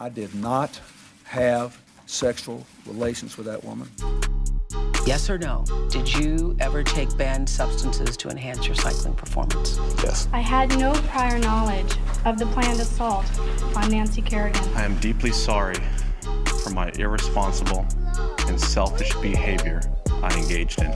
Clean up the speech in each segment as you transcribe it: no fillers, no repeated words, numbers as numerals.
I did not have sexual relations with that woman. Yes or no? Did you ever take banned substances to enhance your cycling performance? Yes. I had no prior knowledge of the planned assault on Nancy Kerrigan. I am deeply sorry for my irresponsible and selfish behavior I engaged in.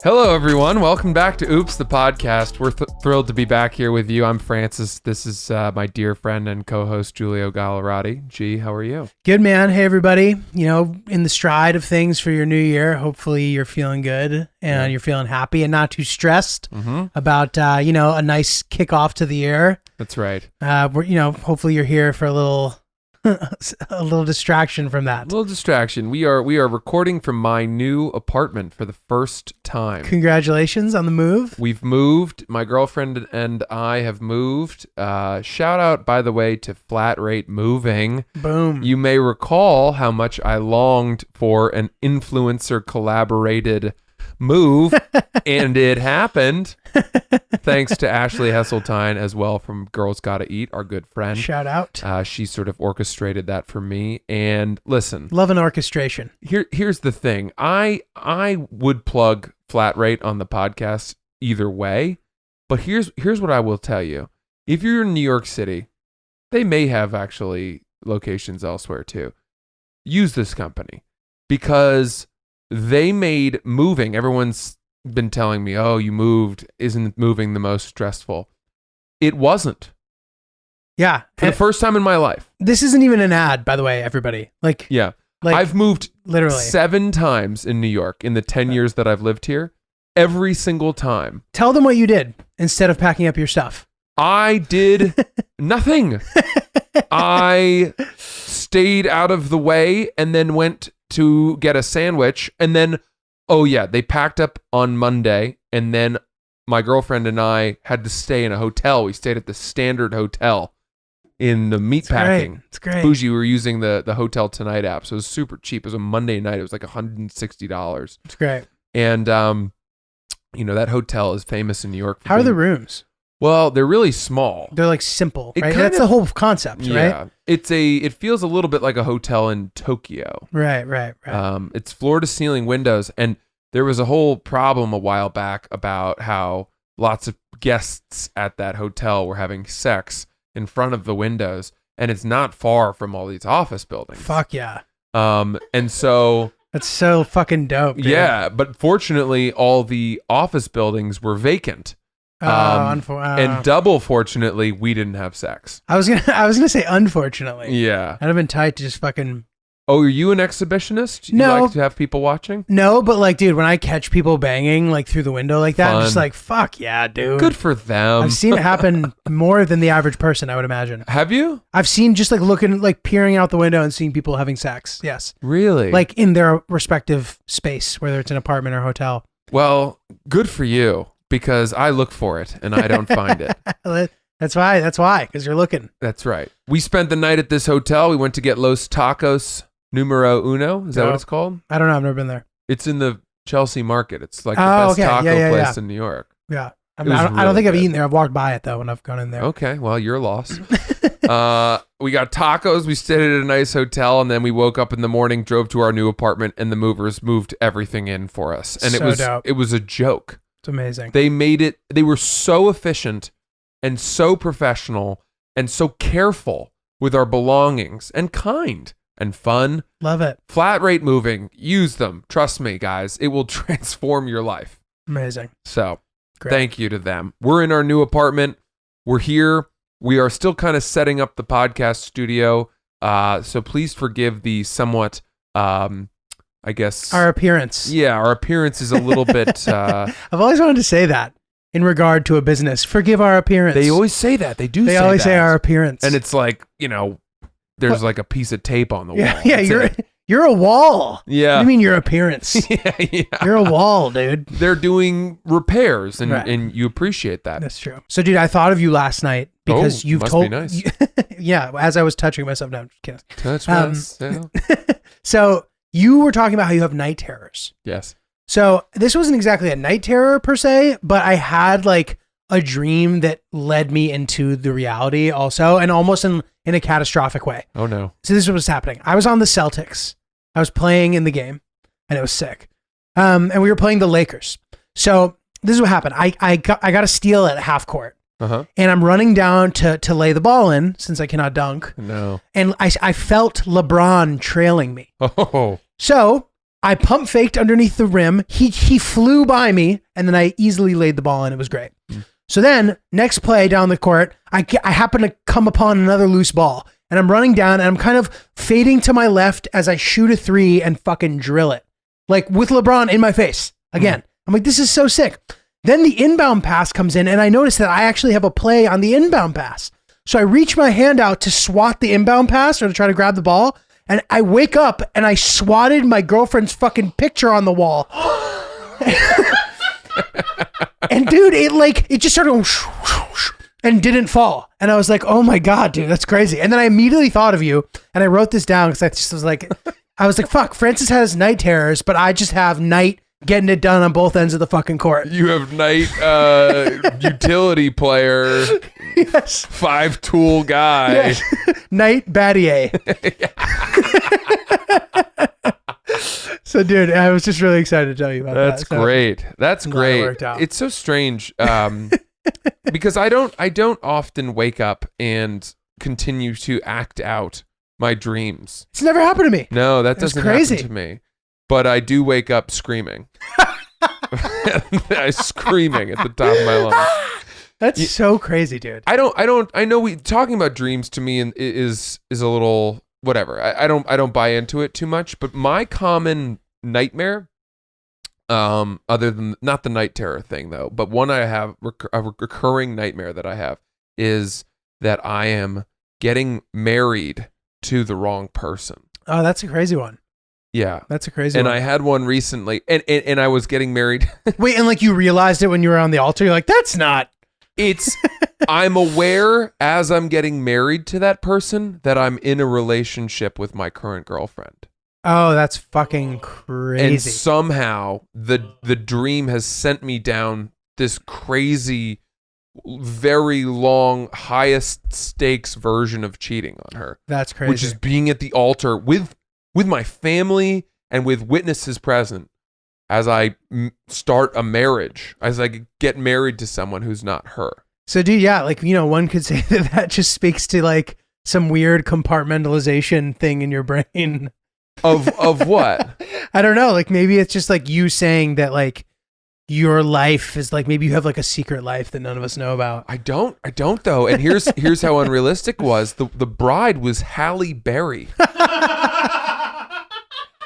Hello, everyone. Welcome back to Oops, the podcast. We're thrilled to be back here with you. I'm Francis. This is my dear friend and co-host, Giulio Gallerati. G, how are you? Good, man. Hey, everybody. You know, in the stride of things for your new year, hopefully you're feeling good and you're feeling happy and not too stressed about, a nice kickoff to the year. That's right. Hopefully you're here for a little distraction from that. A little distraction. We are recording from my new apartment for the first time. Congratulations on the move. We've moved. My girlfriend and I have moved. Shout out, by the way, to Flat Rate Moving. Boom. You may recall how much I longed for an influencer collaborated move, and it happened. Thanks to Ashley Hesseltine as well from Girls Gotta Eat, our good friend. Shout out. She sort of orchestrated that for me. And listen, love an orchestration. Here's the thing. I would plug Flat Rate on the podcast either way, but here's what I will tell you. If you're in New York City, they may have actually locations elsewhere too. Use this company because they made moving. Everyone's been telling me, oh, you moved. Isn't moving the most stressful? It wasn't. Yeah. For the first time in my life. This isn't even an ad, by the way, everybody. Yeah. I've moved literally 7 times in New York in the 10 years that I've lived here. Every single time. Tell them what you did instead of packing up your stuff. I did nothing. I stayed out of the way and then went to get a sandwich, and then they packed up on Monday, and then my girlfriend and I had to stay in a hotel. We stayed at the Standard Hotel in the meatpacking. It's great. Bougie. We were using the Hotel Tonight app, so it was super cheap. It was a Monday night. It was like $160. It's great. And that hotel is famous in New York. How are the rooms? Well, they're really small. They're like simple, right? That's the whole concept, right? Yeah. It feels a little bit like a hotel in Tokyo. Right. It's floor to ceiling windows, and there was a whole problem a while back about how lots of guests at that hotel were having sex in front of the windows, and it's not far from all these office buildings. Fuck yeah. And so that's so fucking dope, dude. Yeah, but fortunately all the office buildings were vacant. And double fortunately, we didn't have sex. I was gonna say unfortunately. Yeah, I'd have been tight to just fucking. Oh, are you an exhibitionist? You No. like to have people watching? No, but like, dude, when I catch people banging like through the window like that, I'm just like, fuck yeah, dude. Good for them. I've seen it happen more than the average person, I would imagine. Have you? I've seen just like looking, like peering out the window and seeing people having sex. Yes. Really? Like in their respective space, whether it's an apartment or hotel. Well, good for you, because I look for it and I don't find it. That's why, because you're looking. That's right. We spent the night at this hotel. We went to get Los Tacos Numero Uno. Is that what it's called? I don't know. I've never been there. It's in the Chelsea Market. It's like the best taco place in New York. Yeah. I don't think I've eaten there. I've walked by it though when I've gone in there. Okay, well, you're lost. We got tacos. We stayed at a nice hotel, and then we woke up in the morning, drove to our new apartment, and the movers moved everything in for us. And dope. It was a joke. It's amazing. They made it. They were so efficient and so professional and so careful with our belongings and kind and fun. Love it. Flat Rate Moving. Use them. Trust me, guys. It will transform your life. Amazing. So great. Thank you to them. We're in our new apartment. We're here. We are still kind of setting up the podcast studio. So please forgive the somewhat, I guess. Our appearance. Yeah, our appearance is a little bit. I've always wanted to say that in regard to a business. Forgive our appearance. They always say that. They They always say our appearance. And it's like, there's like a piece of tape on the wall. Yeah, you're a wall. Yeah. What do you mean your appearance? Yeah. You're a wall, dude. They're doing repairs, and, Right. and you appreciate that. That's true. So, dude, I thought of you last night because you've must told. Be nice. Yeah, as I was touching myself. No, I'm just kidding. Touch myself. So you were talking about how you have night terrors. Yes. So this wasn't exactly a night terror per se, but I had like a dream that led me into the reality also, and almost in a catastrophic way. Oh no. So this is what's happening. I was on the Celtics. I was playing in the game, and it was sick. And we were playing the Lakers. So this is what happened. I got a steal at half court, Uh-huh. and I'm running down to lay the ball in since I cannot dunk. No. And I felt LeBron trailing me. Oh. So I pump faked underneath the rim. He flew by me, and then I easily laid the ball in. It was great. So then, next play down the court, I happen to come upon another loose ball, and I'm running down, and I'm kind of fading to my left as I shoot a three and fucking drill it, like with LeBron in my face again. I'm like, this is so sick. Then the inbound pass comes in, and I notice that I actually have a play on the inbound pass. So I reach my hand out to swat the inbound pass or to try to grab the ball, and I wake up and I swatted my girlfriend's fucking picture on the wall. And dude, it just started going and didn't fall. And I was like, oh my God, dude, that's crazy. And then I immediately thought of you, and I wrote this down because I was like, fuck, Francis has night terrors, but I just have night getting it done on both ends of the fucking court. You have night utility player, Yes. 5-tool guy. Yes. Night Battier. So, dude, I was just really excited to tell you about That's that. So, great. That's I'm glad it great. worked out. It's so strange because I don't often wake up and continue to act out my dreams. It's never happened to me. No, that That's doesn't crazy. happen to me. But I do wake up screaming. I'm screaming at the top of my lungs. That's so crazy, dude. I know talking about dreams to me is a little whatever. I don't buy into it too much, but my common nightmare, other than not the night terror thing though, but one I have a recurring nightmare that I have is that I am getting married to the wrong person. Oh, that's a crazy one. Yeah. That's a crazy And one. I had one recently and I was getting married. Wait, and like you realized it when you were on the altar? You're like, that's not. I'm aware as I'm getting married to that person that I'm in a relationship with my current girlfriend. Oh, that's fucking crazy. And somehow the dream has sent me down this crazy, very long, highest stakes version of cheating on her. That's crazy. Which is being at the altar with my family and with witnesses present as I start a marriage, as I get married to someone who's not her. So, dude, yeah, like, one could say that just speaks to like some weird compartmentalization thing in your brain. Of what? I don't know. Like maybe it's just like you saying that like your life is like, maybe you have like a secret life that none of us know about. I don't though. And here's how unrealistic it was. The bride was Halle Berry.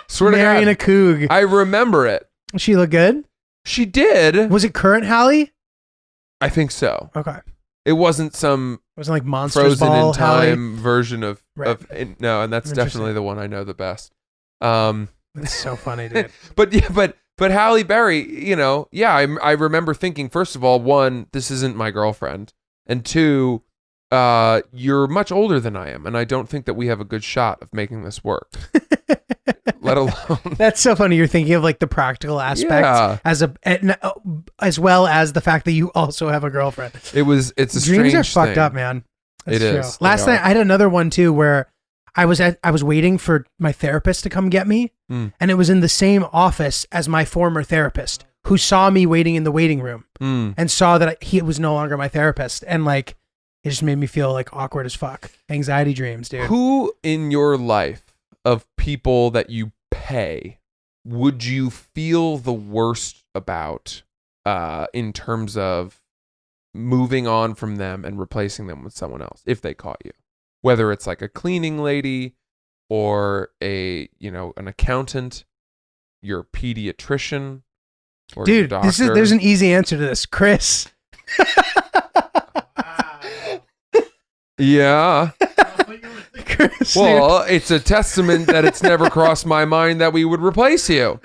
Swear to Marrying God. a coug. I remember it. She look good? She did. Was it current Hallie? I think so. Okay. It wasn't some It wasn't like Monsters frozen Ball in Hallie? time version of Right. no, and that's Interesting. definitely the one I know the best. That's so funny, dude. But Halle Berry, I remember thinking, first of all, one, this isn't my girlfriend, and two, you're much older than I am, and I don't think that we have a good shot of making this work. Let alone That's so funny. You're thinking of like the practical aspect as well as the fact that you also have a girlfriend. it's a Dreams strange are fucked thing. up, man. That's It true. is. They Last are. night I had another one too where I was waiting for my therapist to come get me, and it was in the same office as my former therapist, who saw me waiting in the waiting room and saw that he was no longer my therapist, and like it just made me feel like awkward as fuck. Anxiety dreams, dude. Who in your life of people that you pay would you feel the worst about in terms of moving on from them and replacing them with someone else if they caught you? Whether it's like a cleaning lady or an accountant, your pediatrician, or your Dude, doctor. there's an easy answer to this. Chris. Yeah. Chris, Well, it's a testament that it's never crossed my mind that we would replace you.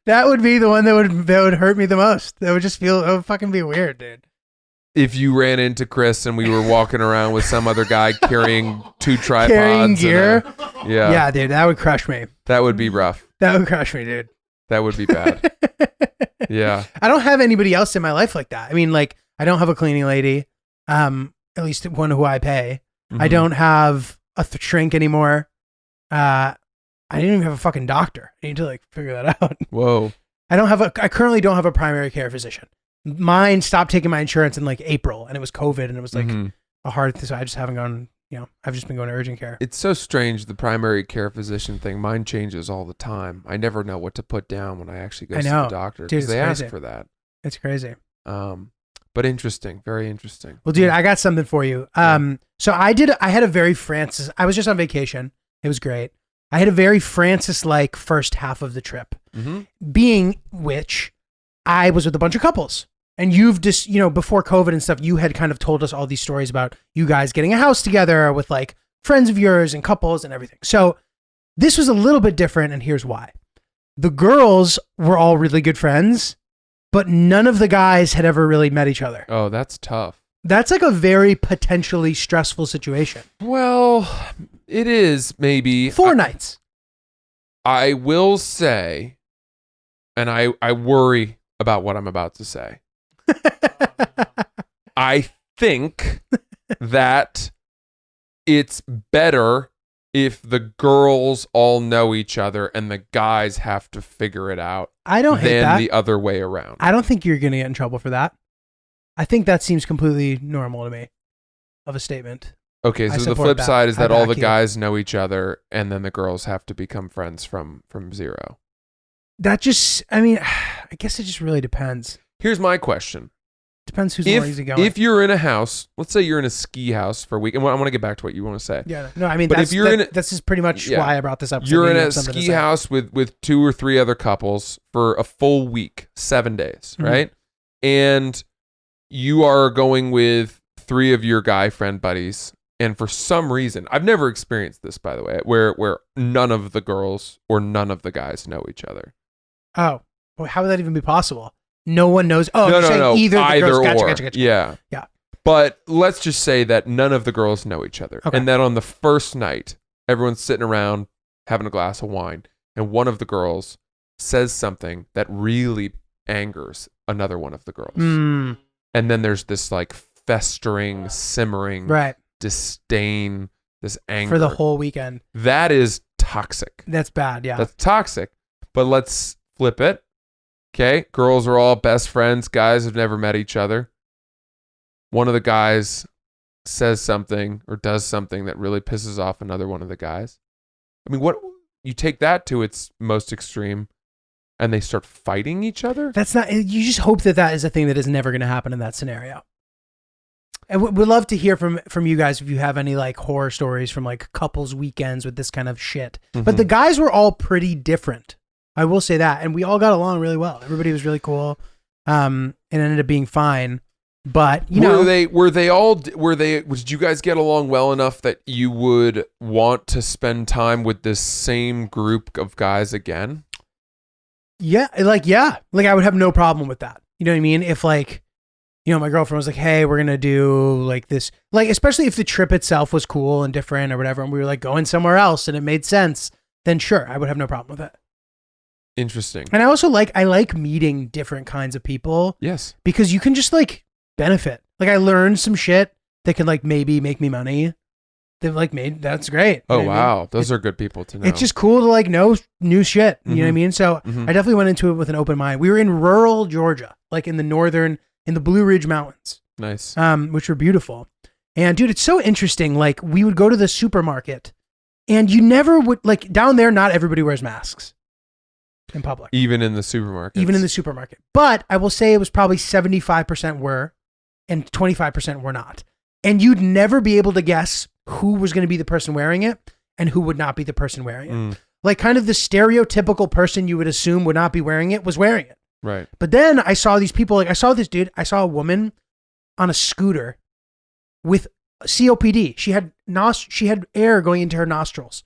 that would be the one that would hurt me the most. That would just it would fucking be weird, dude. If you ran into Chris and we were walking around with some other guy carrying 2 tripods. Carrying and gear. Yeah. Yeah, dude, that would crush me. That would be rough. That would crush me, dude. That would be bad. Yeah. I don't have anybody else in my life like that. I mean, like, I don't have a cleaning lady, at least one who I pay. I Mhm. don't have a shrink anymore. I didn't even have a fucking doctor. I need to like figure that out. Whoa. I currently don't have a primary care physician. Mine stopped taking my insurance in like April, and it was COVID, and it was like Mhm. a hard thing. So I just haven't gone, I've just been going to urgent care. It's so strange, the primary care physician thing. Mine changes all the time. I never know what to put down when I actually go I see know. the doctor Dude, because it's they ask crazy. for that. It's crazy. But interesting, very interesting. Well, dude, I got something for you. So I had a very Francis, I was just on vacation. It was great. I had a very Francis-like first half of the trip, being which I was with a bunch of couples. And you've just, before COVID and stuff, you had kind of told us all these stories about you guys getting a house together with like friends of yours and couples and everything. So this was a little bit different, and here's why. The girls were all really good friends, but none of the guys had ever really met each other. Oh, that's tough. That's like a very potentially stressful situation. Well, it is maybe. 4 nights. I will say, and I worry about what I'm about to say. I think that it's better if the girls all know each other and the guys have to figure it out I don't hate than that. the other way around. I don't think you're going to get in trouble for that. I think that seems completely normal to me of a statement. Okay, I so the support flip that. side is I that all back the you. guys know each other and then the girls have to become friends from zero. That just, I mean, I guess it just really depends. Here's my question. Depends who's more easygoing. If you're in a house, let's say you're in a ski house for a week, and I want to get back to what you want to say. Yeah, no, I mean, But if you're in a- this is pretty much Yeah. why I brought this up. 'cause I You're knew in you a had something to ski say. house with 2 or 3 other couples for a full week, 7 days, Mhm. right? And you are going with 3 of your guy friend buddies, and for some reason, I've never experienced this, by the way, where none of the girls or none of the guys know each other. Oh, well, how would that even be possible? No one knows. Oh, no, you're saying either the girls. or. Gotcha. Yeah. Yeah. But let's just say that none of the girls know each other. Okay. And that on the first night, everyone's sitting around having a glass of wine, and one of the girls says something that really angers another one of the girls. Mm, And then there's this like festering, simmering right. disdain, this anger. For the whole weekend. That is toxic. That's bad. Yeah. That's toxic. But let's flip it. Okay. Girls are all best friends. Guys have never met each other. One of the guys says something or does something that really pisses off another one of the guys. I mean, what you take that to its most extreme and they start fighting each other? That's not, you just hope that is a thing that is never going to happen in that scenario. And we'd love to hear from you guys if you have any like horror stories from like couples weekends with this kind of shit. But the guys were all pretty different. I will say that. And we all got along really well. Everybody was really cool. And ended up being fine. But you know, did you guys get along well enough that you would want to spend time with this same group of guys again? yeah, like I would have no problem with that. You know what I mean? If like, my girlfriend was like, hey, we're going to do like this, like, especially if the trip itself was cool and different or whatever, and we were like going somewhere else and it made sense, then sure, I would have no problem with it. Interesting. And I also I like meeting different kinds of people Yes. because you can just like benefit. Like I learned some shit that can like maybe make me money. They've like that's great. You Oh, know what I mean? wow. Those are good people to know. It's just cool to like know new shit. You know what I Mhm. mean? So Mhm. I definitely went into it with an open mind. We were in rural Georgia, like in the Blue Ridge Mountains, nice. which were beautiful. And dude, it's so interesting. Like we would go to the supermarket and you never would like down there, not everybody wears masks in public, Even in the supermarket. even in the supermarket. But I will say it was probably 75% were and 25% were not. And you'd never be able to guess who was going to be the person wearing it and who would not be the person wearing it. Like kind of the stereotypical person you would assume would not be wearing it was wearing it. Right. But then I saw these people, like I saw this dude, I saw a woman on a scooter with COPD. She had air going into her nostrils,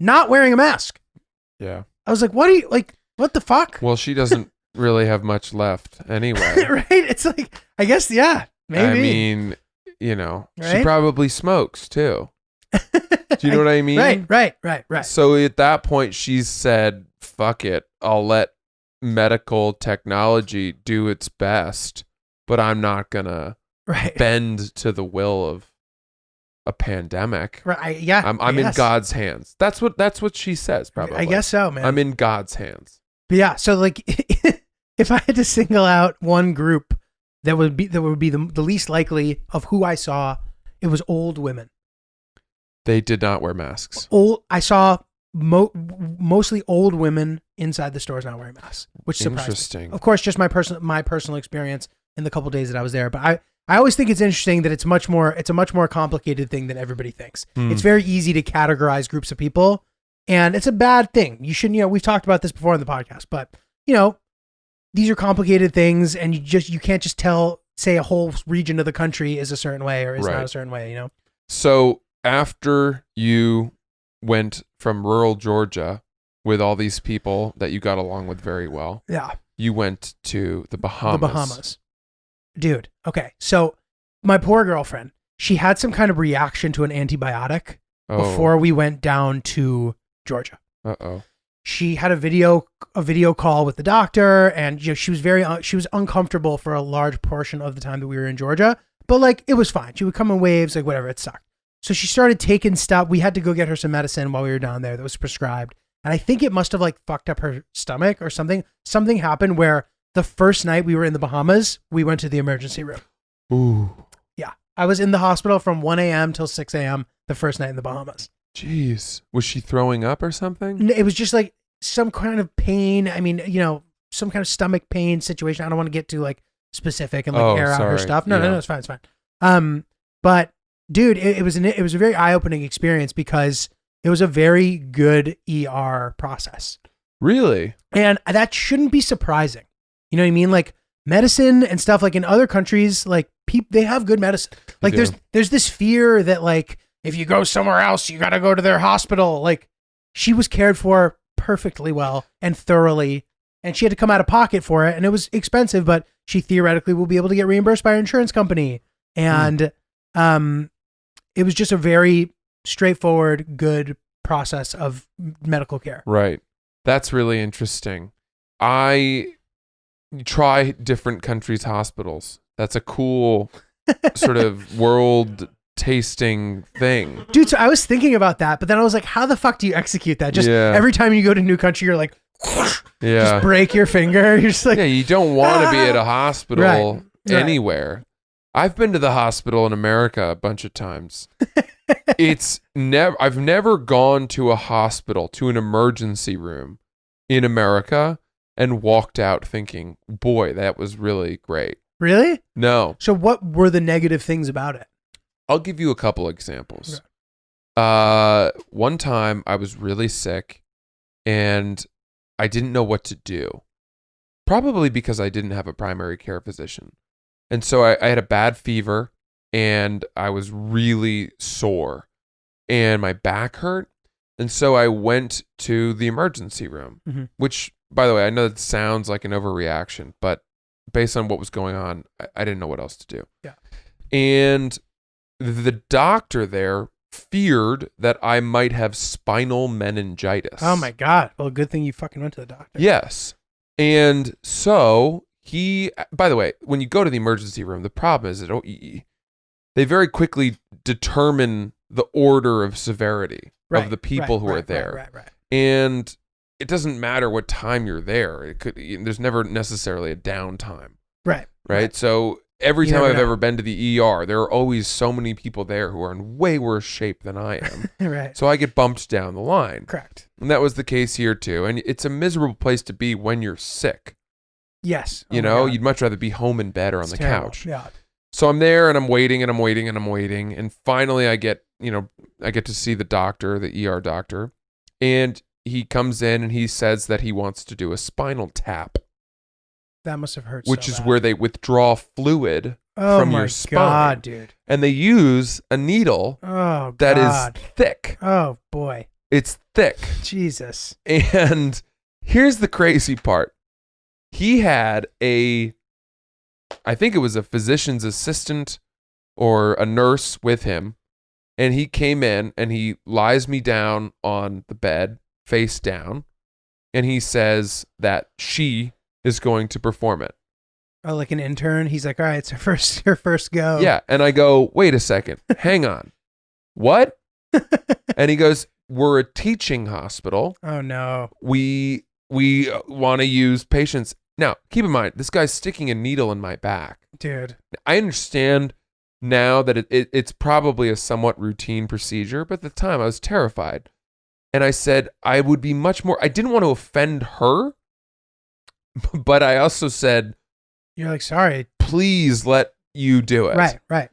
not wearing a mask. Yeah. I was like, what the fuck? Well, she doesn't really have much left anyway. Right? It's like, I guess, yeah, maybe. I mean, she Right? probably smokes too. Do you know what I mean? Right. So at that point, she said, fuck it. I'll let medical technology do its best, but I'm not gonna Right. bend to the will of a pandemic. Right. Yeah. I'm in yes. God's hands. That's what she says, probably. I guess so, man. I'm in God's hands. But yeah, so like if I had to single out one group that would be the least likely of who I saw, it was old women. They did not wear masks. I saw mostly old women inside the stores not wearing masks, which surprised me. Interesting. Of course, just my personal experience in the couple days that I was there, but I always think it's interesting that it's a much more complicated thing than everybody thinks. It's very easy to categorize groups of people, and it's a bad thing. You shouldn't, we've talked about this before in the podcast, but these are complicated things, and you can't just say a whole region of the country is a certain way or is not a certain way, So after you went from rural Georgia with all these people that you got along with very well, you went to the Bahamas. The Bahamas. Dude, okay. So my poor girlfriend, she had some kind of reaction to an antibiotic before we went down to Georgia. Uh-oh. She had a video call with the doctor, and she was uncomfortable for a large portion of the time that we were in Georgia, but like it was fine. She would come in waves, like whatever, it sucked. So she started taking stuff. We had to go get her some medicine while we were down there that was prescribed. And I think it must have like fucked up her stomach or something. Something happened where the first night we were in the Bahamas, we went to the emergency room. Ooh. Yeah. I was in the hospital from 1 a.m. till 6 a.m. the first night in the Bahamas. Jeez. Was she throwing up or something? It was just like some kind of pain. I mean, some kind of stomach pain situation. I don't want to get too like specific and like air out her stuff. No, it's fine. It's fine. But dude, it was a very eye-opening experience because it was a very good ER process. Really? And that shouldn't be surprising. You know what I mean? Like medicine and stuff, like in other countries, like they have good medicine. Like there's this fear that like if you go somewhere else, you got to go to their hospital. Like she was cared for perfectly well and thoroughly, and she had to come out of pocket for it, and it was expensive, but she theoretically will be able to get reimbursed by her insurance company. And it was just a very straightforward, good process of medical care. Right. That's really interesting. I try different countries' hospitals. That's a cool sort of world tasting thing. Dude, so I was thinking about that, but then I was like, how the fuck do you execute that? Just every time you go to a new country, you're like, just break your finger. You're just like, you don't want to be at a hospital anywhere. I've been to the hospital in America a bunch of times. I've never gone to a hospital, to an emergency room in America and walked out thinking, boy, that was really great. Really? No. So what were the negative things about it? I'll give you a couple examples. One time I was really sick and I didn't know what to do. Probably because I didn't have a primary care physician. And so I had a bad fever and I was really sore and my back hurt. And so I went to the emergency room, which, by the way, I know that sounds like an overreaction, but based on what was going on, I didn't know what else to do. Yeah. And the doctor there feared that I might have spinal meningitis. Oh my God. Well, good thing you fucking went to the doctor. Yes. And so by the way, when you go to the emergency room, the problem is that they very quickly determine the order of severity of the people who are there. Right. And it doesn't matter what time you're there. There's never necessarily a downtime. Right. So every time I've ever been to the ER, there are always so many people there who are in way worse shape than I am. Right. So I get bumped down the line. Correct. And that was the case here too. And it's a miserable place to be when you're sick. Yes. You'd much rather be home in bed or on the couch. Yeah. So I'm there and I'm waiting and I'm waiting and I'm waiting. And finally I get to see the doctor, the ER doctor. And he comes in and he says that he wants to do a spinal tap. That must have hurt Which so is bad. where they withdraw fluid from your spine. Oh my God, dude. And they use a needle that is thick. Oh boy. It's thick. Jesus. And here's the crazy part. He had I think it was a physician's assistant or a nurse with him. And he came in and he lies me down on the bed, face down. and he says that she is going to perform it. Oh, like an intern. He's like, all right, it's her first go. Yeah. And I go, wait a second, hang on. What? And he goes, we're a teaching hospital. Oh no. We want to use patients. Now, keep in mind, this guy's sticking a needle in my back. Dude. I understand now that it's probably a somewhat routine procedure, but at the time I was terrified. And I said, I would be much more, I didn't want to offend her, but I also said, You're like, sorry. please let you do it. Right.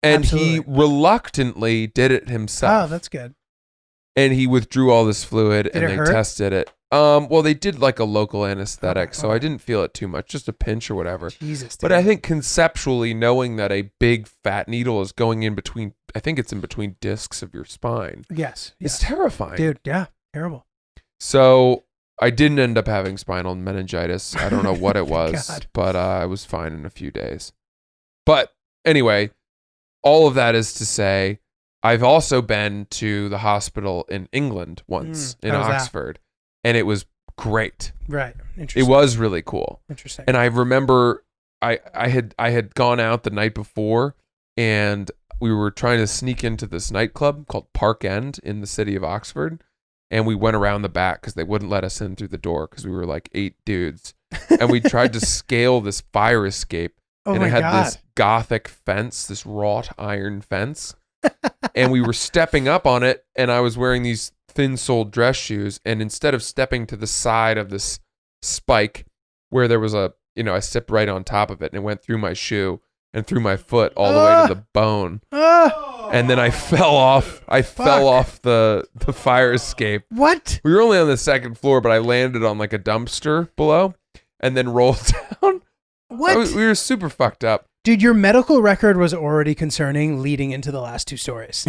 And Absolutely. he reluctantly did it himself. Oh, that's good. And he withdrew all this fluid Did and it they hurt? tested it. Well, they did like a local anesthetic, so I Okay. didn't feel it too much, just a pinch or whatever. Jesus. Dude. But I think conceptually, knowing that a big fat needle is going in between, I think it's in between discs of your spine, Yes. it's terrifying. Dude, yeah. Terrible. So I didn't end up having spinal meningitis. I don't know what it was, God. but I was fine in a few days. But anyway, all of that is to say, I've also been to the hospital in England once in how was that? Oxford, and it was great. Right. It Interesting. was really cool. Interesting. And I remember I had gone out the night before, and we were trying to sneak into this nightclub called Park End in the city of Oxford, and we went around the back because they wouldn't let us in through the door because we were like 8 dudes, and we tried to scale this fire escape, oh and my it had God. this Gothic fence, this wrought iron fence, and we were stepping up on it, and I was wearing these thin-soled dress shoes, and instead of stepping to the side of this spike where there was I stepped right on top of it, and it went through my shoe and through my foot all the way to the bone, Ah, and then I fell off. I fell off the fire escape. what? We were only on the second floor, but I landed on like a dumpster below, and then rolled down. What? We were super fucked up. Dude, your medical record was already concerning leading into the last 2 stories.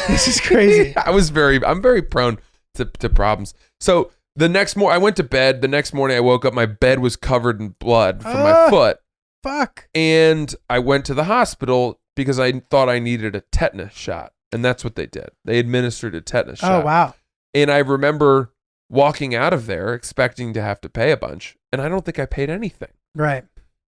This is crazy. I'm very prone to problems. So the next morning, I went to bed. The next morning, I woke up. My bed was covered in blood from my foot. Fuck. And I went to the hospital because I thought I needed a tetanus shot. And that's what they did. They administered a tetanus shot. Oh, wow. And I remember walking out of there expecting to have to pay a bunch. And I don't think I paid anything Right.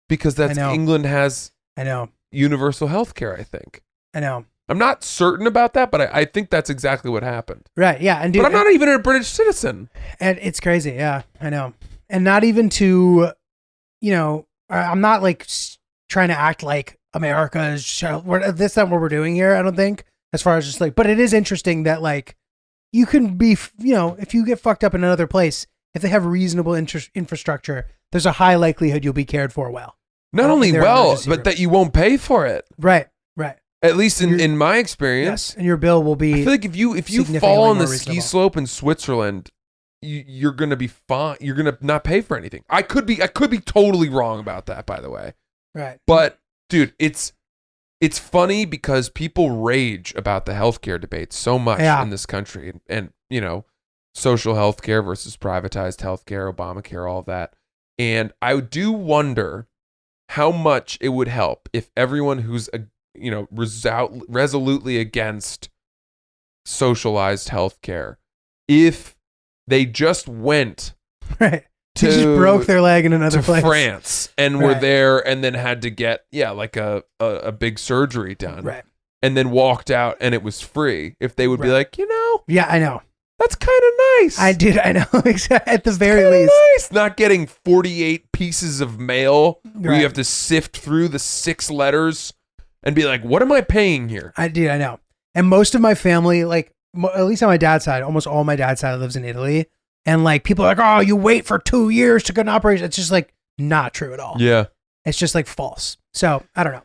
because that's I know. England has I know. universal health care, I think. I know. I'm not certain about that, but I think that's exactly what happened. Right. Yeah. And dude, But I'm not even a British citizen. and it's crazy. Yeah, I know. And not even to, I'm not like trying to act like America is, that's not what we're doing here. I don't think, as far as just like, but it is interesting that like you can be, if you get fucked up in another place, if they have reasonable infrastructure, there's a high likelihood you'll be cared for well. Not only They're well, emergency but room. that you won't pay for it. Right. Right. At least You're- in my experience. Yes. And your bill will I be, feel like if you significantly fall on the more ski reasonable. slope in Switzerland, you're gonna be fine. You're gonna not pay for anything. I could be totally wrong about that, by the way. right. But dude, it's funny because people rage about the healthcare debate so much Yeah. in this country, and social healthcare versus privatized healthcare, Obamacare, all of that. And I do wonder how much it would help if everyone who's resolutely against socialized healthcare, if they just went Right. to They just broke their leg in another to place. France and were Right. there and then had to get like a big surgery done, Right. and then walked out and it was free. If they would be Right. like, Yeah, I know. that's kind of nice. I know. At the very Kinda least. nice. Not getting 48 pieces of mail where Right. you have to sift through the 6 letters and be like, what am I paying here? I know. And most of my family, like at least on my dad's side, almost all my dad's side lives in Italy. And like people are like, oh, you wait for 2 years to get an operation. It's just like not true at all. Yeah. It's just like false. So I don't know.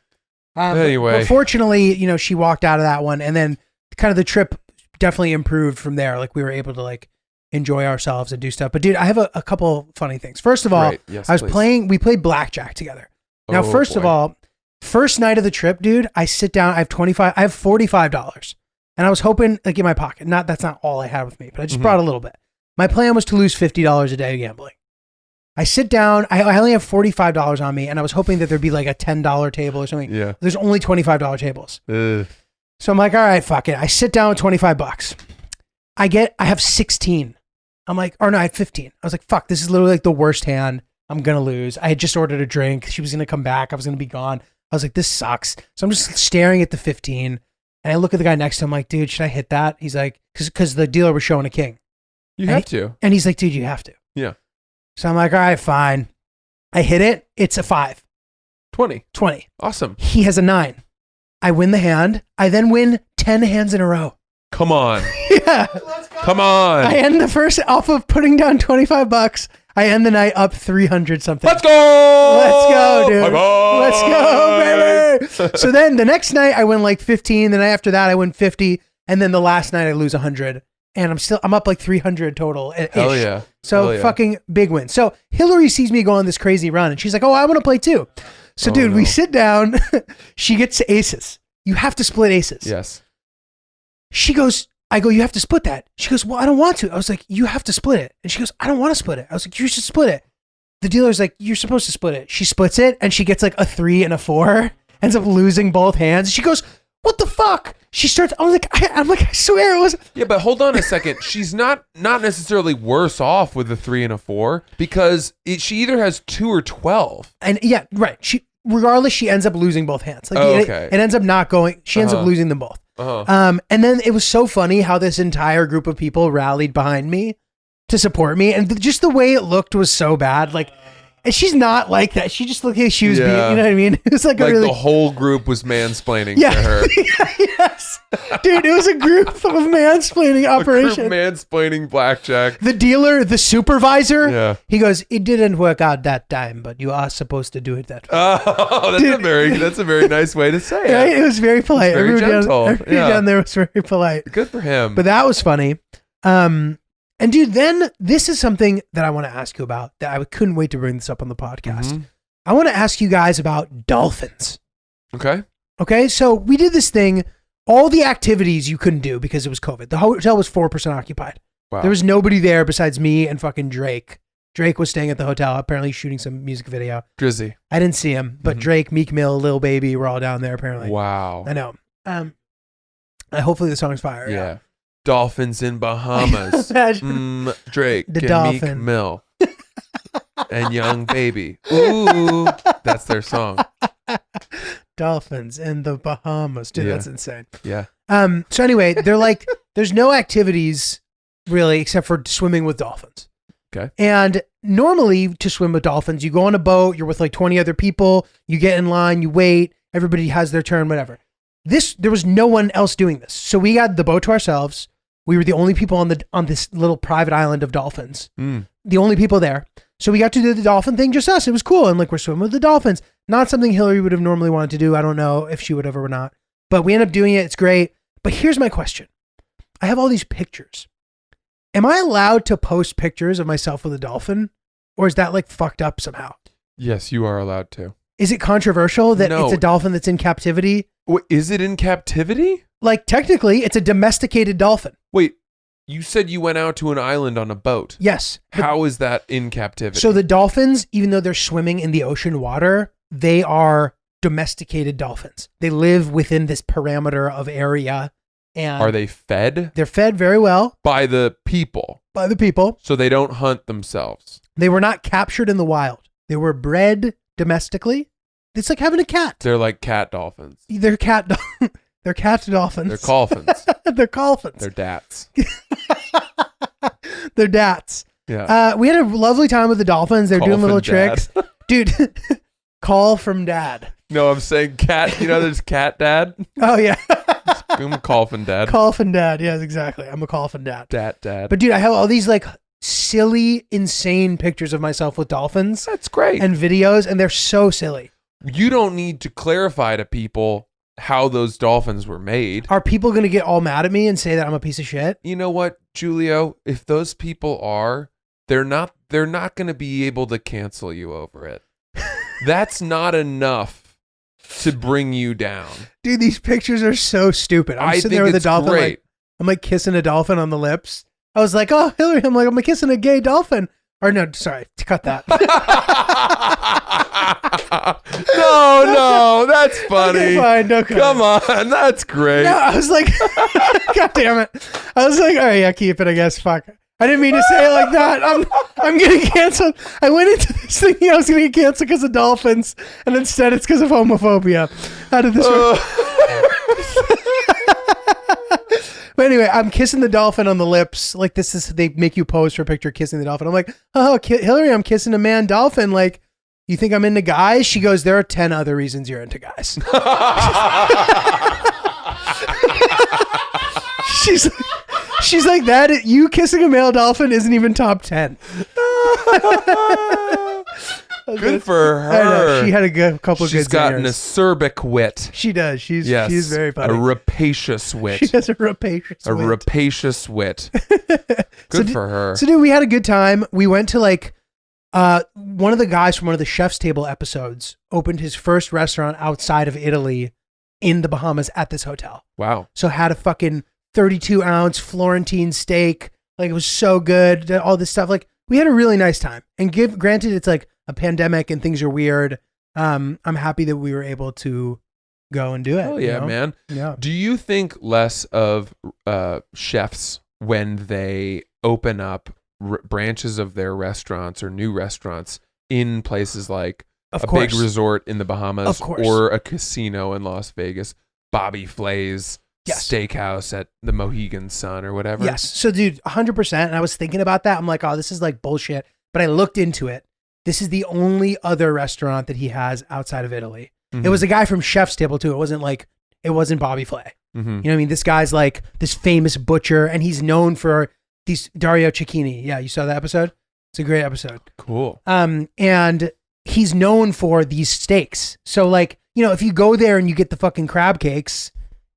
Anyway. but fortunately, she walked out of that one, and then kind of the trip definitely improved from there. Like we were able to like enjoy ourselves and do stuff. But dude, I have a couple funny things. First of all, Great. Yes, I was please. we played blackjack together. Now, Oh, first of boy. all, first night of the trip, dude, I sit down, I have $45. And I was hoping like in my pocket. That's not all I had with me, but I just brought a little bit. My plan was to lose $50 a day gambling. I sit down, I only have $45 on me, and I was hoping that there'd be like a $10 table or something. Yeah. There's only $25 tables. Ugh. So I'm like, all right, fuck it. I sit down with $25. I have 16. I'm like, or no, I had 15. I was like, fuck, this is literally like the worst hand. I'm going to lose. I had just ordered a drink. She was going to come back. I was going to be gone. I was like, this sucks. So I'm just staring at the 15. And I look at the guy next to him, like, dude, should I hit that? He's like, because the dealer was showing a king. You have to. And he's like, dude, you have to. Yeah. So I'm like, all right, fine. I hit it. It's a 5. 20. Awesome. Awesome. He has a 9. I win the hand. I then win 10 hands in a row. Come on. Yeah. Come on. I end the first off of putting down $25. I end the night up 300 something. Let's go. Let's go, dude. Bye-bye. Let's go, baby. So then the next night I win like 15. Then after that I win 50. And then the last night I lose 100. And I'm up like 300 total. Hell yeah. So Hell yeah. fucking big win. So Hillary sees me go on this crazy run and she's like, oh, I want to play too. So dude, we sit down. She gets to aces. You have to split aces. Yes. She goes, I go, you have to split that. She goes, well, I don't want to. I was like, you have to split it. And she goes, I don't want to split it. I was like, you should split it. The dealer's like, you're supposed to split it. She splits it and she gets like a 3 and a 4, ends up losing both hands. She goes, what the fuck? She starts, I'm like, I swear it was. Yeah, but hold on a second. She's not necessarily worse off with a 3 and a 4 because she either has 2 or 12. And yeah, right. Regardless, she ends up losing both hands. Like okay. It ends up not going, she ends up losing them both. And then it was so funny how this entire group of people rallied behind me to support me. And just the way it looked was so bad. Like, and she's not like that. She just looked like she was being, you know what I mean? It was like a really... the whole group was mansplaining to her. Yes. Dude, it was a group of mansplaining operation. A group mansplaining blackjack. The dealer, the supervisor, yeah. He goes, it didn't work out that time, but you are supposed to do it that way. Oh, that's a very nice way to say it. Right? It was very polite. Very gentle. Everybody down there was very polite. Good for him. But that was funny. And dude, then this is something that I want to ask you about that I couldn't wait to bring this up on the podcast. Mm-hmm. I want to ask you guys about dolphins. Okay. Okay. So we did this thing, all the activities you couldn't do because it was COVID. The hotel was 4% occupied. Wow. There was nobody there besides me and fucking Drake. Drake was staying at the hotel, apparently shooting some music video. Drizzy. I didn't see him, but Drake, Meek Mill, Lil Baby were all down there apparently. Wow. I know. Hopefully the song's fire. Yeah. Dolphins in Bahamas. Drake the and dolphin. Meek Mill and Young Baby. Ooh, that's their song. Dolphins in the Bahamas. Dude, that's insane. Yeah. So anyway, they're like, there's no activities really except for swimming with dolphins. Okay. And normally to swim with dolphins, you go on a boat, you're with like 20 other people, you get in line, you wait, everybody has their turn, whatever. There was no one else doing this. So we had the boat to ourselves. We were the only people on this little private island of dolphins. The only people there. So we got to do the dolphin thing, just us. It was cool. And like, we're swimming with the dolphins. Not something Hillary would have normally wanted to do. I don't know if she would have or not. But we end up doing it. It's great. But here's my question. I have all these pictures. Am I allowed to post pictures of myself with a dolphin? Or is that like fucked up somehow? Yes, you are allowed to. Is it controversial that No. it's a dolphin that's in captivity? Wait, is it in captivity? Like, technically, it's a domesticated dolphin. Wait, you said you went out to an island on a boat. Yes. How is that in captivity? So the dolphins, even though they're swimming in the ocean water, they are domesticated dolphins. They live within this parameter of area. And are they fed? They're fed very well. By the people. By the people. So they don't hunt themselves. They were not captured in the wild. They were bred domestically. It's like having a cat. They're like cat dolphins. They're cat dolphins. They're Colphins. They're colphins. They're dats. They're dats. Yeah. We had a lovely time with the dolphins. They're doing little Dolphin tricks. Dude, call from dad. No, I'm saying cat. You know, there's cat dad. Oh, yeah. I'm a Colphin dad. Colphin dad. Yes, exactly. I'm a Colphin dad. Dat dad. But dude, I have all these like silly, insane pictures of myself with dolphins. That's great. And videos, and they're so silly. You don't need to clarify to people how those dolphins were made. Are people going to get all mad at me and say that I'm a piece of shit? You know what, Giulio? If those people are, they're not going to be able to cancel you over it. That's not enough to bring you down. Dude, these pictures are so stupid. I'm sitting there with a dolphin. Like, I'm like kissing a dolphin on the lips. I was like, oh, Hillary, I'm kissing a gay dolphin. Or no, sorry, cut that. No, that's funny. Okay, fine, no comment. Come on, that's great. No, I was like, God damn it. I was like, all right, yeah, keep it, I guess. Fuck. I didn't mean to say it like that. I'm getting canceled. I went into this thinking I was going to get canceled because of Dolphins, and instead it's because of homophobia. How did this work? But anyway, I'm kissing the dolphin on the lips. Like this is, they make you pose for a picture kissing the dolphin. I'm like, oh, Hillary, I'm kissing a man dolphin. Like, you think I'm into guys? She goes, there are 10 other reasons you're into guys. She's like that. You kissing a male dolphin isn't even top 10. Good for her. I know. She had a couple of good She's got an zingers. acerbic wit. She does. She's very A funny. rapacious wit. She has a rapacious A wit. rapacious wit. Good for her. So dude, we had a good time. We went to like one of the guys from one of the Chef's Table episodes opened his first restaurant outside of Italy in the Bahamas at this hotel. Wow. So had a fucking 32-ounce Florentine steak. Like it was so good. All this stuff. Like we had a really nice time. And granted, it's like a pandemic and things are weird. I'm happy that we were able to go and do it. Oh yeah, man. Yeah. Do you think less of chefs when they open up branches of their restaurants or new restaurants in places like Of a course. big resort in the Bahamas Of course. or a casino in Las Vegas, Bobby Flay's Yes. steakhouse at the Mohegan Sun or whatever? Yes. So dude, 100%. And I was thinking about that. I'm like, oh, this is like bullshit. But I looked into it. This is the only other restaurant that he has outside of Italy. Mhm. It was a guy from Chef's Table too. It wasn't Bobby Flay. Mhm. You know what I mean? This guy's like this famous butcher and he's known for these Dario Cecchini. Yeah, you saw that episode? It's a great episode. Cool. And he's known for these steaks. So like, you know, if you go there and you get the fucking crab cakes,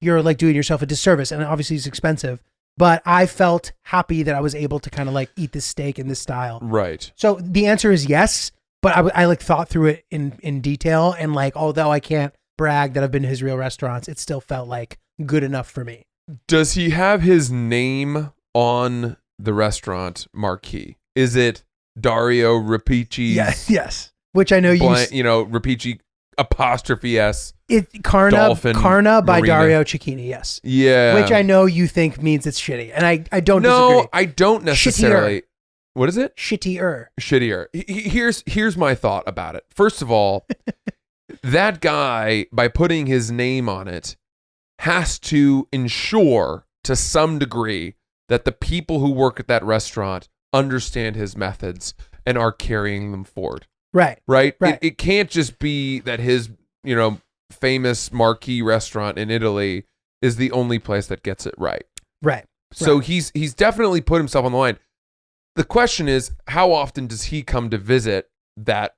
you're like doing yourself a disservice. And obviously it's expensive. But I felt happy that I was able to kind of like eat this steak in this style. Right. So the answer is yes, but I like thought through it in detail. And like, although I can't brag that I've been to his real restaurants, it still felt like good enough for me. Does he have his name on the restaurant marquee? Is it Dario Rapici? Yes. Which I know Rapici apostrophe S. Carna Dolphin by Marina. Dario Cecchini, yes. Yeah. Which I know you think means it's shitty. And I don't No, disagree. I don't necessarily. What is it? Shittier. Shittier. Here's my thought about it. First of all, that guy, by putting his name on it, has to ensure to some degree that the people who work at that restaurant understand his methods and are carrying them forward. Right. Right? Right. It can't just be that his, famous marquee restaurant in Italy is the only place that gets it right. Right. So he's definitely put himself on the line. The question is, how often does he come to visit that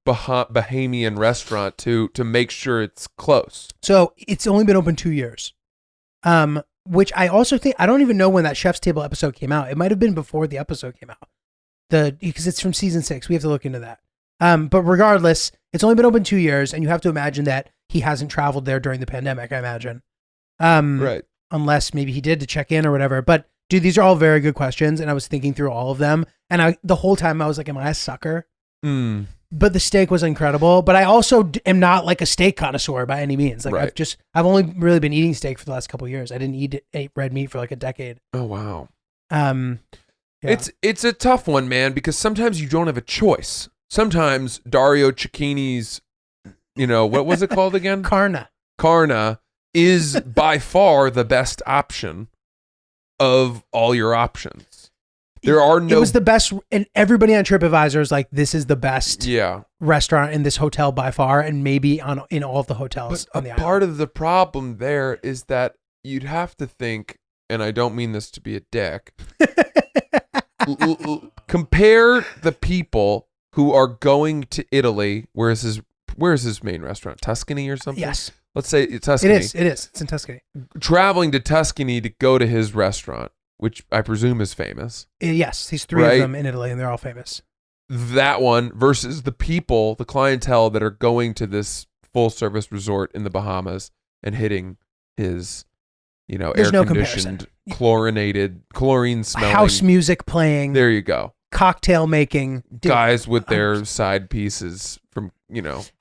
Bahamian restaurant to make sure it's close? So it's only been open 2 years. Which I also think, I don't even know when that Chef's Table episode came out. It might have been before the episode came out. Because it's from season 6. We have to look into that. But regardless, it's only been open 2 years, and you have to imagine that he hasn't traveled there during the pandemic, I imagine. Right. Unless maybe he did to check in or whatever. But dude, these are all very good questions, and I was thinking through all of them. And the whole time I was like, am I a sucker? Mm. But the steak was incredible. But I also am not like a steak connoisseur by any means. Like Right. I've only really been eating steak for the last couple of years. I didn't eat red meat for like a decade. Oh, wow. Yeah. It's a tough one, man, because sometimes you don't have a choice. Sometimes Dario Cecchini's, what was it called again? Carna is by far the best option of all your options. There are no. It was the best, and everybody on TripAdvisor is like, this is the best restaurant in this hotel by far, and maybe in all of the hotels But on the island. part of the problem there is that you'd have to think, and I don't mean this to be a dick, compare the people who are going to Italy. Where's his main restaurant? Tuscany or something? Yes. Let's say it's Tuscany. It is. It's in Tuscany. Traveling to Tuscany to go to his restaurant, which I presume is famous. Yes. He's three Right. of them in Italy, and they're all famous. That one versus the people, the clientele that are going to this full service resort in the Bahamas and hitting his, There's no air-conditioned, comparison. chlorine smelling. House music playing, There you go. cocktail making. Dude, Guys with their side pieces from,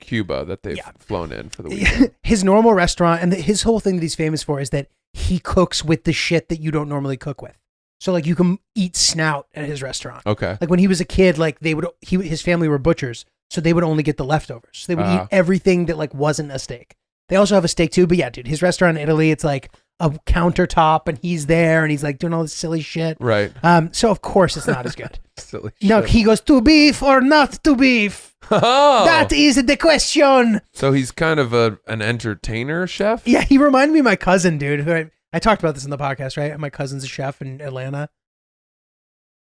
Cuba that they've flown in for the weekend. his normal restaurant, and his whole thing that he's famous for is that he cooks with the shit that you don't normally cook with. So like you can eat snout at his restaurant. Okay. Like when he was a kid, like his family were butchers, so they would only get the leftovers. So they would eat everything that like wasn't a steak. They also have a steak too, but yeah, dude, his restaurant in Italy, it's like a countertop, and he's there, and he's like doing all this silly shit. Right. So of course it's not as good. Silly No, shit. he goes to beef or not to beef. Oh. That is the question. So he's kind of an entertainer chef? Yeah, he reminded me of my cousin, dude. Who I talked about this in the podcast, right? My cousin's a chef in Atlanta.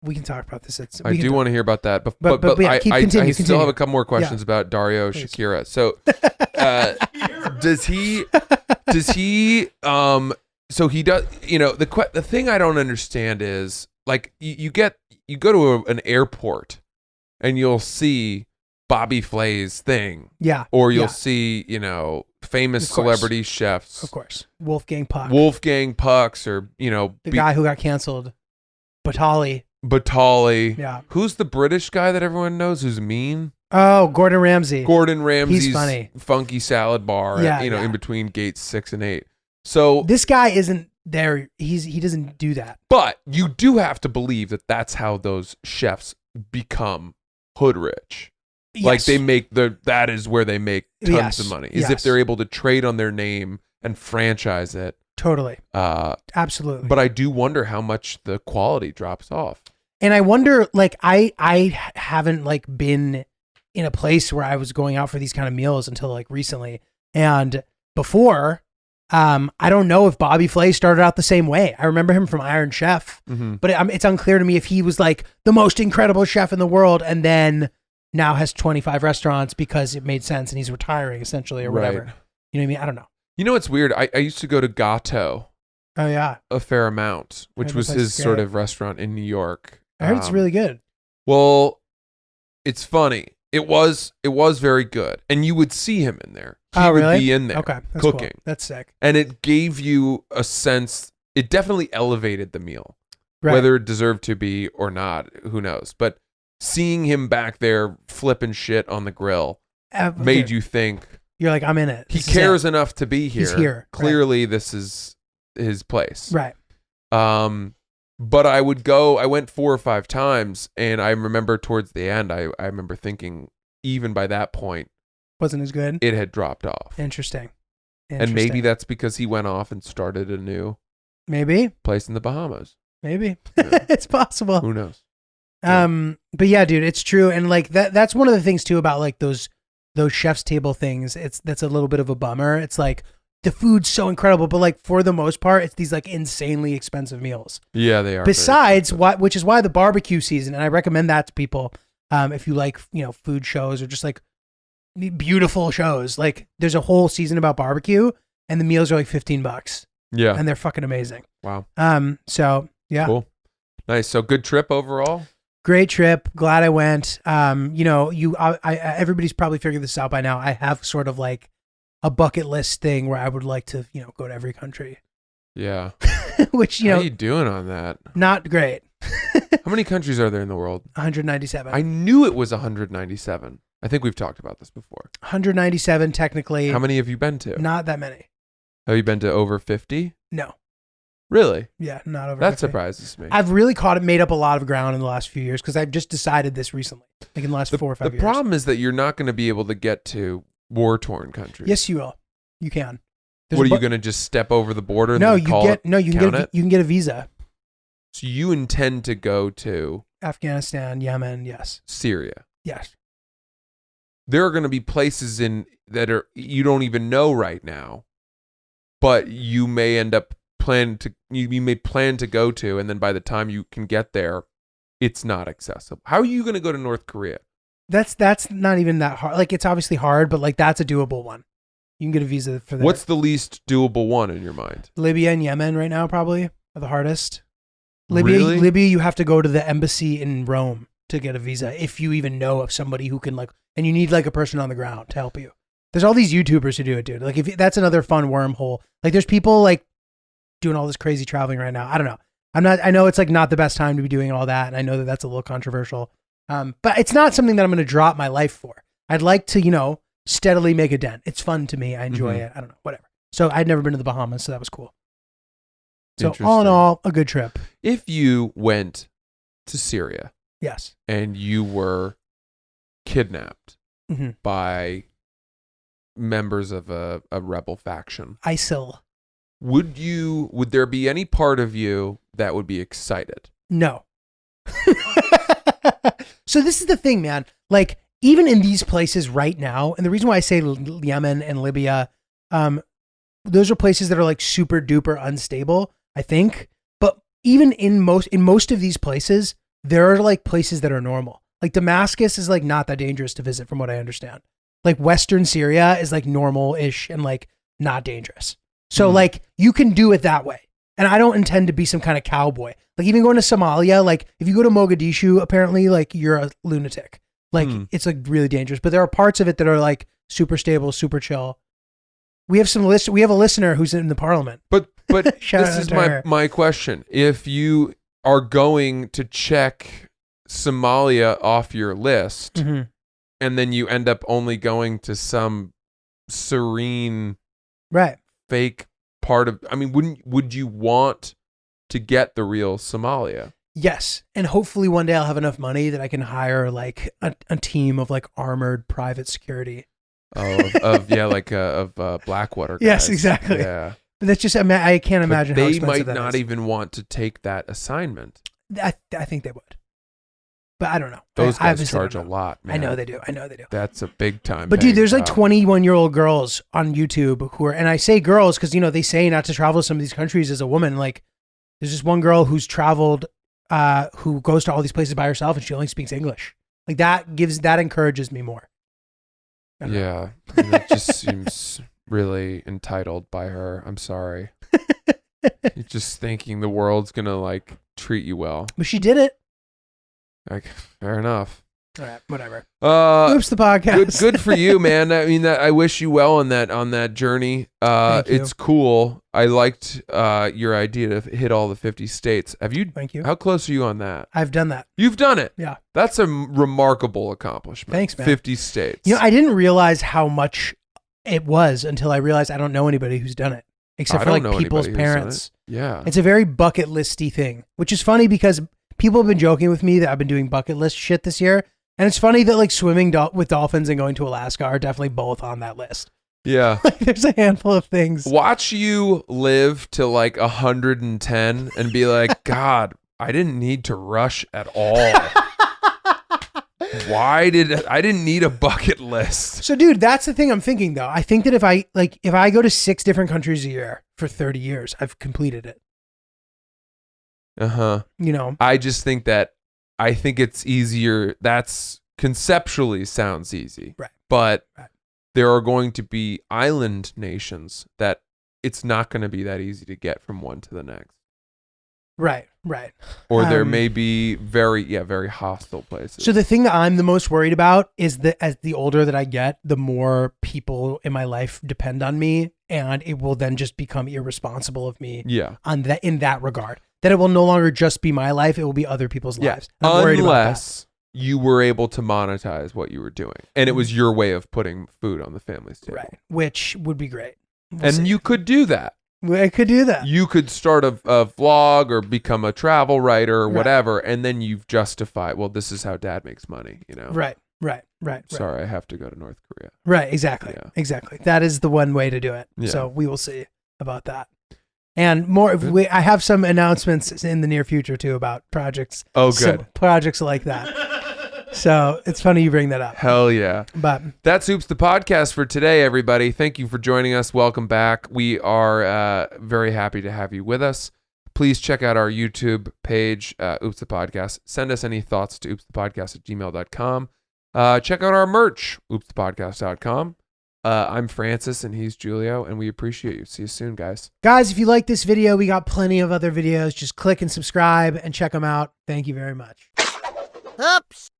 We can talk about this. I do want to hear about that, but yeah, I continue. still have a couple more questions about Dario Please. Shakira. So, does he so he does, the thing I don't understand is like you go to an airport and you'll see Bobby Flay's thing. Yeah. Or you'll yeah. see, famous Of course. celebrity chefs. Of course. Wolfgang Puck. Wolfgang Pucks or, the guy who got canceled. Batali. Yeah. Who's the British guy that everyone knows who's mean? Oh, Gordon Ramsay. Gordon Ramsay's He's funny. funky salad bar, Yeah, in between gates 6 and 8. So, This guy isn't there. He doesn't do that. but you do have to believe that that's how those chefs become hood rich. Like Yes. they make that is where they make tons Yes, of money. Is if yes. they're able to trade on their name and franchise it. Totally. Absolutely. But I do wonder how much the quality drops off. And I wonder, like, I haven't like been in a place where I was going out for these kind of meals until like recently. And before, I don't know if Bobby Flay started out the same way. I remember him from Iron Chef, but it's unclear to me if he was like the most incredible chef in the world and then now has 25 restaurants because it made sense and he's retiring essentially or whatever. Right. You know what I mean? I don't know. You know what's weird? I used to go to Gato Oh yeah. a fair amount, which That was place his is sort great. of restaurant in New York. I heard it's really good. Well, it's funny. It was very good, and you would see him in there. He Oh, would really? be in there Okay. That's cool. cooking, That's sick. and it gave you a sense. It definitely elevated the meal, Right. whether it deserved to be or not. Who knows? But seeing him back there flipping shit on the grill made you think You're like, I'm in it. he This is cares it. enough to be here. He's here, right. Clearly, this is his place. Right. But I went 4 or 5 times, and I remember towards the end, I remember thinking, even by that point, Wasn't as good. it had dropped off. Interesting. And maybe that's because he went off and started a new Maybe. place in the Bahamas. Maybe. Yeah. It's possible. Who knows? But yeah, dude, it's true. And like that's one of the things too about like those chef's table things. That's a little bit of a bummer. It's like the food's so incredible, but like for the most part, it's these like insanely expensive meals. Yeah, they are. Besides which is why the barbecue season, and I recommend that to people, if you like, food shows or just like beautiful shows. Like there's a whole season about barbecue and the meals are like $15 Yeah. and they're fucking amazing. Wow. So yeah. Cool. Nice. So good trip overall. Great trip. Glad I went. Everybody's probably figured this out by now. I have sort of like a bucket list thing where I would like to, go to every country, Yeah. which, How you doing on that? not great. How many countries are there in the world? 197. I knew it was 197. I think we've talked about this before. 197 technically. How many have you been to? Not that many. Have you been to over 50? No. Really? Yeah, not over. That 50. surprises me. I've really made up a lot of ground in the last few years because I've just decided this recently, like in the last 4 or 5 years. The problem is that you're not going to be able to get to war-torn countries. Yes, you will. You can. What are you going to just step over the border? And No, then call it, you can get a visa. So you intend to go to Afghanistan, Yemen, yes. Syria. Yes. There are going to be places that are you don't even know right now, but you may end up you may plan to go to, and then by the time you can get there, it's not accessible. How are you going to go to North Korea? That's not even that hard. Like it's obviously hard, but like that's a doable one. You can get a visa for that. What's the least doable one in your mind? Libya and Yemen right now probably are the hardest. Really? Libya, you have to go to the embassy in Rome to get a visa if you even know of somebody who can and you need like a person on the ground to help you. There's all these YouTubers who do it, dude. Like if that's another fun wormhole. Like there's people like doing all this crazy traveling right now. I don't know. I know it's like not the best time to be doing all that, and I know that that's a little controversial. But it's not something that I'm going to drop my life for. I'd like to, steadily make a dent. It's fun to me. I enjoy it. I don't know, whatever. So I'd never been to the Bahamas, so that was cool. So all in all, a good trip. If you went to Syria Yes. and you were kidnapped Mm-hmm. by members of a rebel faction, ISIL. would there be any part of you that would be excited? No. So this is the thing, man. Like, even in these places right now, and the reason why I say Yemen and Libya, those are places that are like super duper unstable, I think. But even in most of these places, there are like places that are normal. Like Damascus is like not that dangerous to visit from what I understand. Like Western Syria is like normal-ish and like not dangerous. So like you can do it that way. And I don't intend to be some kind of cowboy. Like even going to Somalia, like if you go to Mogadishu, apparently like you're a lunatic. Like it's like really dangerous. But there are parts of it that are like super stable, super chill. We have we have a listener who's in the parliament. But Shout this out is to her. my question. If you are going to check Somalia off your list, Mm-hmm. and then you end up only going to some serene Right. fake part of, I mean, would you want to get the real Somalia? Yes. And hopefully one day I'll have enough money that I can hire like a team of like armored private security. Of Blackwater guys. Yes, exactly. Yeah. But that's just, I can't imagine But how they expensive might that not is. even want to take that assignment. I think they would. But I don't know. Those I guys obviously charge a don't know. lot, man. I know they do. That's a big time. But dude, paying there's like job. 21-year-old girls on YouTube who are, and I say girls because, you know, they say not to travel to some of these countries as a woman. Like there's this one girl who's traveled, who goes to all these places by herself and she only speaks English. Like that encourages me more. I don't know. Yeah. And it just seems really entitled by her. I'm sorry. You're just thinking the world's going to like treat you well. But she did it. Like, fair enough. All right, whatever. Oops, the podcast. Good for you, man. I mean, I wish you well on that journey. Thank you. It's cool. I liked your idea to hit all the 50 states. Have you? Thank you. How close are you on that? I've done that. You've done it. Yeah. That's a remarkable accomplishment. Thanks, man. 50 states. You know, I didn't realize how much it was until I realized I don't know anybody who's done it, except I for don't like know people's anybody who's done parents. it. Yeah. It's a very bucket listy thing, which is funny because people have been joking with me that I've been doing bucket list shit this year. And it's funny that like swimming with dolphins and going to Alaska are definitely both on that list. Yeah. Like there's a handful of things. Watch you live to like 110 and be like, God, I didn't need to rush at all. I didn't need a bucket list. So dude, that's the thing I'm thinking though. I think that if I go to 6 different countries a year for 30 years, I've completed it. Uh-huh. You know? I just think it's easier. That's conceptually sounds easy. Right. But Right. there are going to be island nations that it's not going to be that easy to get from one to the next. Right, right. Or there may be very hostile places. So the thing that I'm the most worried about is that as the older that I get, the more people in my life depend on me, and it will then just become irresponsible of me yeah. in that regard. That it will no longer just be my life, it will be other people's lives. And I'm worried about that. Unless you were able to monetize what you were doing. And it was your way of putting food on the family's table. Right, which would be great. We'll And see. you could do that. I could do that. You could start a vlog or become a travel writer or Right. whatever, and then you've justified, well, this is how dad makes money, you know? Right. Sorry, I have to go to North Korea. Right, exactly. Yeah. Exactly. That is the one way to do it. Yeah. So we will see about that. And more, I have some announcements in the near future too about projects. Oh, some good. projects like that. So it's funny you bring that up. Hell yeah. But That's Oops the Podcast for today, everybody. Thank you for joining us. Welcome back. We are very happy to have you with us. Please check out our YouTube page, Oops the Podcast. Send us any thoughts to oopsthepodcast@gmail.com. Check out our merch, oopsthepodcast.com. I'm Francis and he's Giulio, and we appreciate you. See you soon, guys. guys, if you like this video, we got plenty of other videos. Just click and subscribe and check them out. Thank you very much. Oops.